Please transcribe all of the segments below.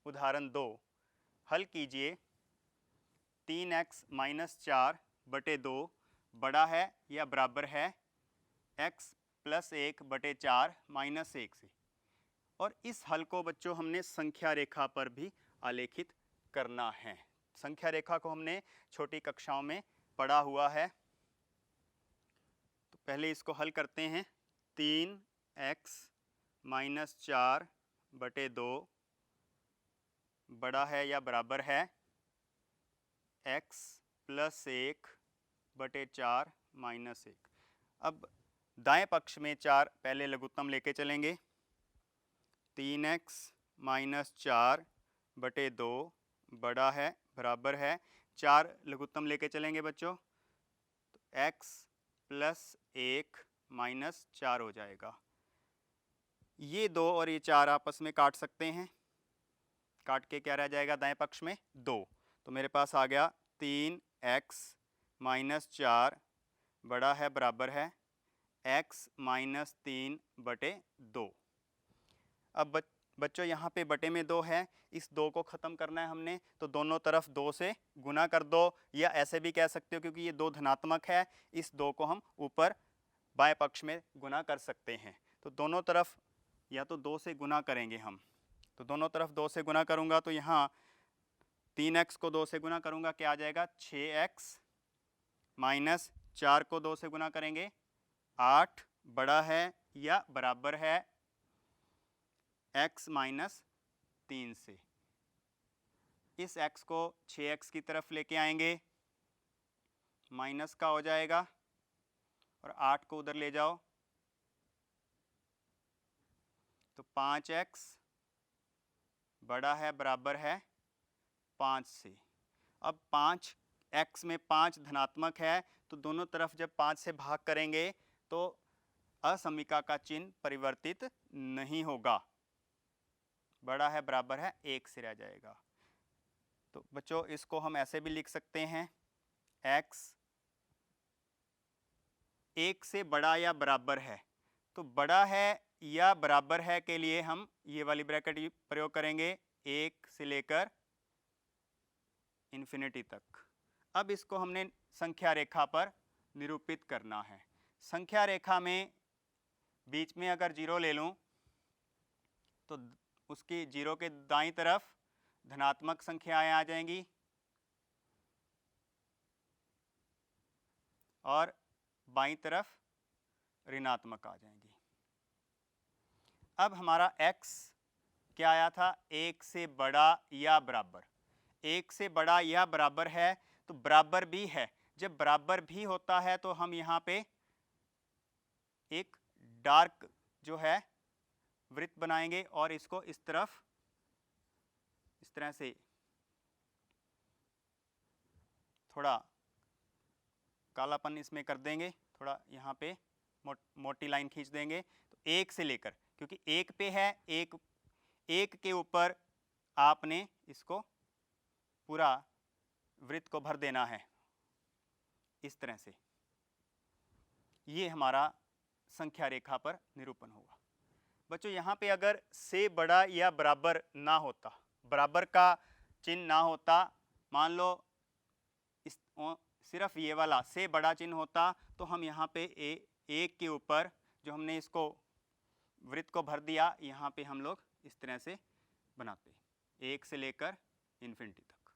उदाहरण 2, हल कीजिए 3x माइनस 4 बटे 2 बड़ा है या बराबर है x प्लस 1 बटे 4 माइनस 1 से। और इस हल को बच्चों हमने संख्या रेखा पर भी आलेखित करना है। संख्या रेखा को हमने छोटी कक्षाओं में पढ़ा हुआ है। तो पहले इसको हल करते हैं। 3x माइनस 4 बटे 2 बड़ा है या बराबर है x प्लस 1 बटे 4 माइनस 1। अब दाएं पक्ष में 4 पहले लघुत्तम लेके चलेंगे। 3x माइनस 4 बटे 2 बड़ा है बराबर है 4 लघुत्तम लेके चलेंगे बच्चों, तो x प्लस 1 माइनस 4 हो जाएगा। ये 2 और ये 4 आपस में काट सकते हैं, काट के क्या रह जाएगा दाएं पक्ष में 2। तो मेरे पास आ गया 3x माइनस 4 बड़ा है बराबर है x माइनस 3 बटे 2। अब बच्चों यहाँ पे बटे में 2 है, इस 2 को ख़त्म करना है हमने, तो दोनों तरफ 2 से गुना कर दो, या ऐसे भी कह सकते हो क्योंकि ये 2 धनात्मक है, इस 2 को हम ऊपर बाएं पक्ष में गुना कर सकते हैं। तो दोनों तरफ या तो 2 से गुना करेंगे हम, तो दोनों तरफ 2 से गुना करूँगा तो यहाँ 3x को 2 से गुना करूँगा क्या आ जाएगा 6x माइनस 4 को 2 से गुना करेंगे 8 बड़ा है या बराबर है x माइनस 3 से। इस x को 6x की तरफ लेके आएंगे, माइनस का हो जाएगा, और 8 को उधर ले जाओ तो 5x बड़ा है बराबर है 5 से। अब 5x में 5 धनात्मक है, तो दोनों तरफ जब 5 से भाग करेंगे तो असमीका का चिन्ह परिवर्तित नहीं होगा, बड़ा है बराबर है 1 से रह जाएगा। तो बच्चों इसको हम ऐसे भी लिख सकते हैं, x 1 से बड़ा या बराबर है। तो बड़ा है या बराबर है के लिए हम ये वाली ब्रैकेट प्रयोग करेंगे 1 से लेकर इन्फिनिटी तक। अब इसको हमने संख्या रेखा पर निरूपित करना है। संख्या रेखा में बीच में अगर 0 ले लूं तो उसकी 0 के दाईं तरफ धनात्मक संख्याएं आ जाएंगी और बाईं तरफ ऋणात्मक आ जाएंगी। अब हमारा x क्या आया था 1 से बड़ा या बराबर। 1 से बड़ा या बराबर है तो बराबर भी है। जब बराबर भी होता है तो हम यहाँ पे एक डार्क जो है वृत्त बनाएंगे और इसको इस तरफ इस तरह से थोड़ा कालापन इसमें कर देंगे, थोड़ा यहाँ पे मोटी लाइन खींच देंगे। तो 1 से लेकर, क्योंकि 1 पे है, एक के ऊपर आपने इसको पूरा वृत्त को भर देना है इस तरह से। ये हमारा संख्या रेखा पर निरूपण होगा। बच्चों यहाँ पे अगर से बड़ा या बराबर ना होता, बराबर का चिन्ह ना होता, मान लो इस सिर्फ ये वाला से बड़ा चिन्ह होता, तो हम यहाँ पे एक के ऊपर जो हमने इसको वृत्त को भर दिया, यहाँ पे हम लोग इस तरह से बनाते 1 से लेकर इन्फिनिटी तक।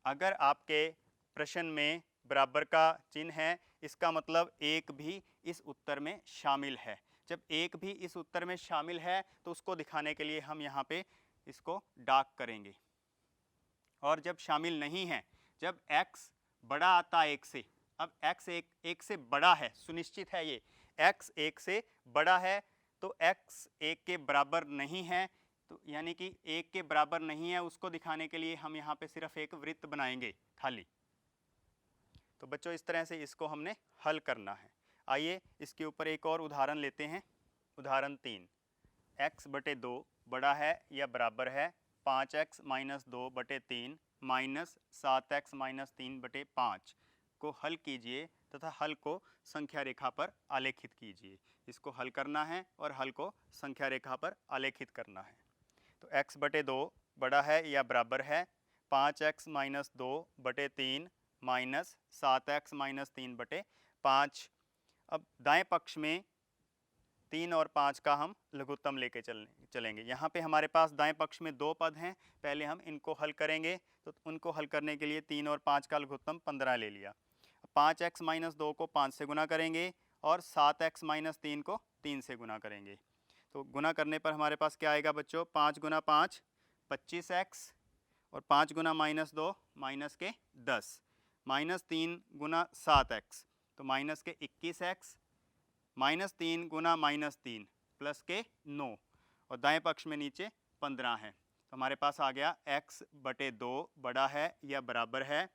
अगर आपके प्रश्न में बराबर का चिन्ह है, इसका मतलब 1 भी इस उत्तर में शामिल है। जब 1 भी इस उत्तर में शामिल है तो उसको दिखाने के लिए हम यहाँ पे इसको डार्क करेंगे। और जब शामिल नहीं है, जब x बड़ा आता 1 से, अब x 1 से बड़ा है, सुनिश्चित है ये x 1 से बड़ा है, तो x 1 के बराबर नहीं है, तो यानी कि 1 के बराबर नहीं है, उसको दिखाने के लिए हम यहाँ पे सिर्फ एक वृत्त बनाएंगे खाली। तो बच्चों इस तरह से इसको हमने हल करना है। आइए इसके ऊपर एक और उदाहरण लेते हैं। उदाहरण 3, x बटे 2 बड़ा है या बराबर है 5x माइनस 2 बटे 3 माइनस 7x माइनस 3 बटे 5 को हल कीजिए तथा हल को संख्या रेखा पर आलेखित कीजिए। इसको हल करना है और हल को संख्या रेखा पर आलेखित करना है। तो x बटे 2 बड़ा है या बराबर है 5x माइनस 2 बटे 3 माइनस 7x माइनस 3 बटे 5। अब दाएं पक्ष में 3 और 5 का हम लघुत्तम लेके चलेंगे। यहाँ पे हमारे पास दाएं पक्ष में 2 पद हैं, पहले हम इनको हल करेंगे। तो उनको हल करने के लिए 3 और 5 का लघुत्तम 15 ले लिया। 5x माइनस 2 को 5 से गुना करेंगे और 7x माइनस 3 को 3 से गुना करेंगे। तो गुना करने पर हमारे पास क्या आएगा बच्चों, 5 गुना 5 25x और 5 गुना माइनस 2 माइनस के 10, माइनस 3 गुना 7x तो माइनस के 21x, माइनस 3 गुना माइनस 3 प्लस के 9 और दाएं पक्ष में नीचे 15 है। तो हमारे पास आ गया x बटे 2 बड़ा है या बराबर है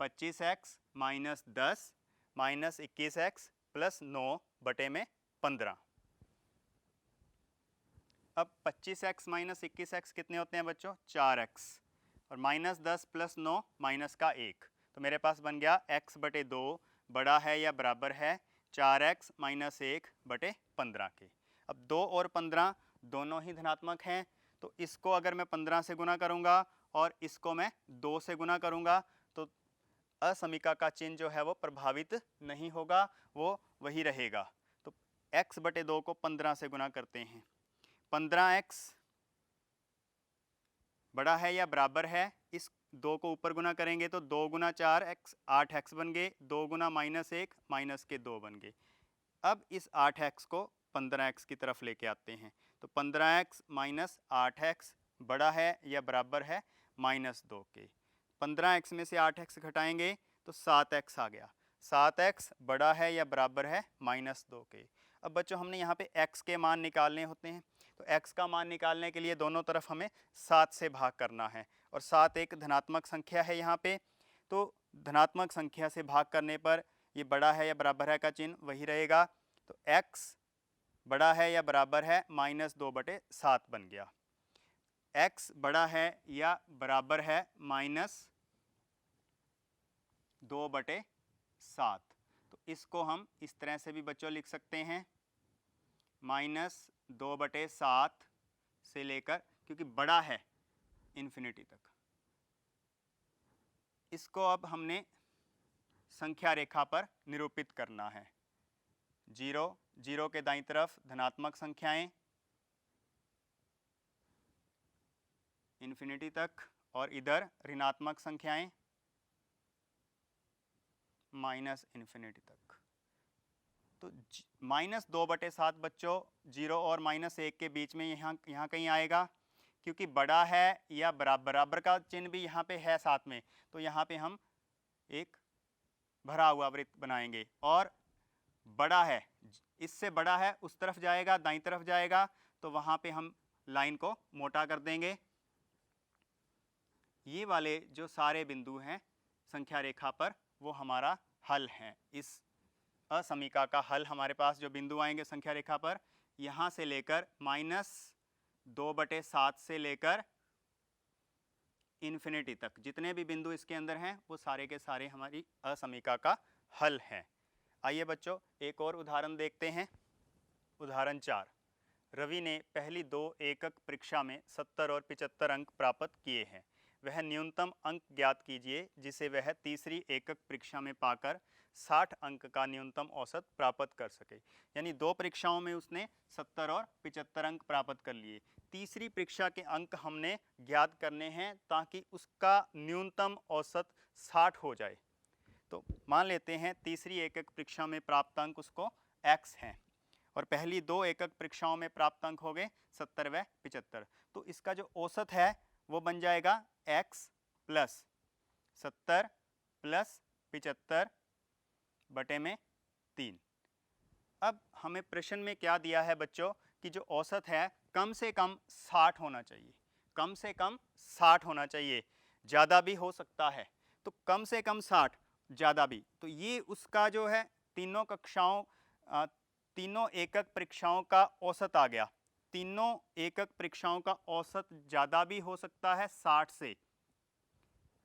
25x minus 10 minus 21x plus 9 बटे में 15। अब 25x माइनस 21x कितने होते हैं बच्चों, 4x और माइनस 10 प्लस 9 माइनस का 1। तो मेरे पास बन गया x बटे 2 बड़ा है या बराबर है 4x माइनस 1 बटे 15 के। अब 2 और 15 दोनों ही धनात्मक हैं, तो इसको अगर मैं 15 से गुना करूंगा और इसको मैं 2 से गुना करूंगा तो असमीका का चिन्ह जो है वो प्रभावित नहीं होगा, वो वही रहेगा। तो x बटे 2 को 15 से गुना करते हैं। 15x बड़ा है या बराबर है, इस 2 को ऊपर गुना करेंगे तो 2 गुना 4x 8x बन गए, 2 गुना माइनस 1 माइनस के 2 बन गए। अब इस 8x को 15x की तरफ लेके आते हैं। तो 15x माइनस 8x बड़ा है या बराबर है माइनस 2 के। 15x में से 8x घटाएंगे तो 7x आ गया। 7x बड़ा है या बराबर है माइनस 2 के। अब बच्चों हमने यहाँ पे x के मान निकालने होते हैं, तो x का मान निकालने के लिए दोनों तरफ हमें 7 से भाग करना है और 7 एक धनात्मक संख्या है यहाँ पे। तो धनात्मक संख्या से भाग करने पर ये बड़ा है या बराबर है का चिन्ह वही रहेगा। तो x बड़ा है या बराबर है माइनस 2 बटे 7 बन गया। x बड़ा है या बराबर है माइनस 2 बटे 7। तो इसको हम इस तरह से भी बच्चों लिख सकते हैं, माइनस 2 बटे 7 से लेकर, क्योंकि बड़ा है इन्फिनिटी तक। इसको अब हमने संख्या रेखा पर निरूपित करना है। 0 0 के दाईं तरफ धनात्मक संख्याएं इन्फिनिटी तक और इधर ऋणात्मक संख्याएं माइनस इन्फिनिटी तक। तो माइनस 2 बटे 7 बच्चों 0 और माइनस 1 के बीच में यहाँ कहीं आएगा, क्योंकि बड़ा है या बराबर का चिन्ह भी यहाँ पे है साथ में। तो यहाँ पे हम एक भरा हुआ वृत्त बनाएंगे और बड़ा है, इससे बड़ा है उस तरफ जाएगा, दाईं तरफ जाएगा, तो वहाँ पे हम लाइन को मोटा कर देंगे। ये वाले जो सारे बिंदु हैं संख्या रेखा पर वो हमारा हल है। इस असमीका का हल हमारे पास जो बिंदु आएंगे संख्या रेखा पर, यहाँ से लेकर माइनस 2 बटे 7 से लेकर इन्फिनिटी तक जितने भी बिंदु इसके अंदर हैं वो सारे के सारे हमारी असमीका का हल हैं। आइए बच्चों एक और उदाहरण देखते हैं। उदाहरण 4। रवि ने पहली 2 एकक परीक्षा में 70 और 75 अंक प्राप्त किए हैं। वह न्यूनतम अंक ज्ञात कीजिए जिसे वह तीसरी एकक परीक्षा में पाकर 60 अंक का न्यूनतम औसत प्राप्त कर सके। यानी 2 परीक्षाओं में उसने 70 और 75 अंक प्राप्त कर लिए। तीसरी परीक्षा के अंक हमने ज्ञात करने हैं ताकि उसका न्यूनतम औसत 60 हो जाए। तो मान लेते हैं तीसरी एकक परीक्षा में प्राप्त अंक उसको x हैं और पहली 2 एकक परीक्षाओं में प्राप्त अंक हो गए 70 व 75। तो इसका जो औसत है वो बन जाएगा x प्लस 70 प्लस 75 बटे में 3। अब हमें प्रश्न में क्या दिया है बच्चों कि जो औसत है कम से कम 60 होना चाहिए, कम से कम 60 होना चाहिए, ज़्यादा भी हो सकता है। तो कम से कम 60, ज़्यादा भी। तो ये उसका जो है तीनों एकक परीक्षाओं का औसत आ गया। तीनों एकक परीक्षाओं का औसत ज़्यादा भी हो सकता है 60 से,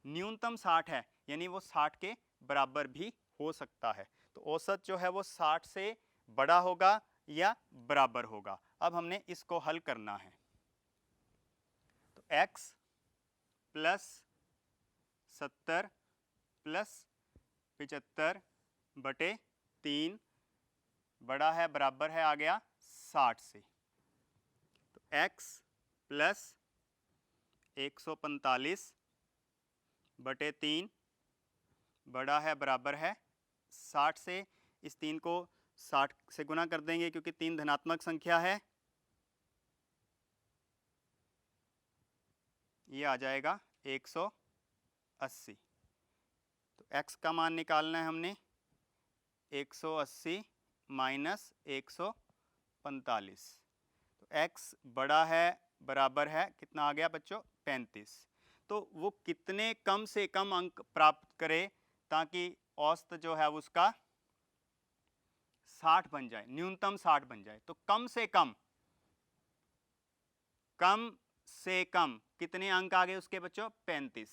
न्यूनतम 60 है यानी वो 60 के बराबर भी हो सकता है। तो औसत जो है वो 60 से बड़ा होगा या बराबर होगा। अब हमने इसको हल करना है। x प्लस 70 प्लस 75 बटे 3 बड़ा है बराबर है आ गया 60 से। तो x प्लस 145 बटे 3 बड़ा है बराबर है 60 से। इस 3 को 60 से गुना कर देंगे क्योंकि 3 धनात्मक संख्या है। ये आ जाएगा 180। तो x का मान निकालना है हमने 180 माइनस 145। तो x बड़ा है बराबर है कितना आ गया बच्चों 35। तो वो कितने कम से कम अंक प्राप्त करे ताकि औसत जो है उसका 60 बन जाए, न्यूनतम 60 बन जाए। तो कम से कम कितने अंक आ गए उसके बच्चों 35।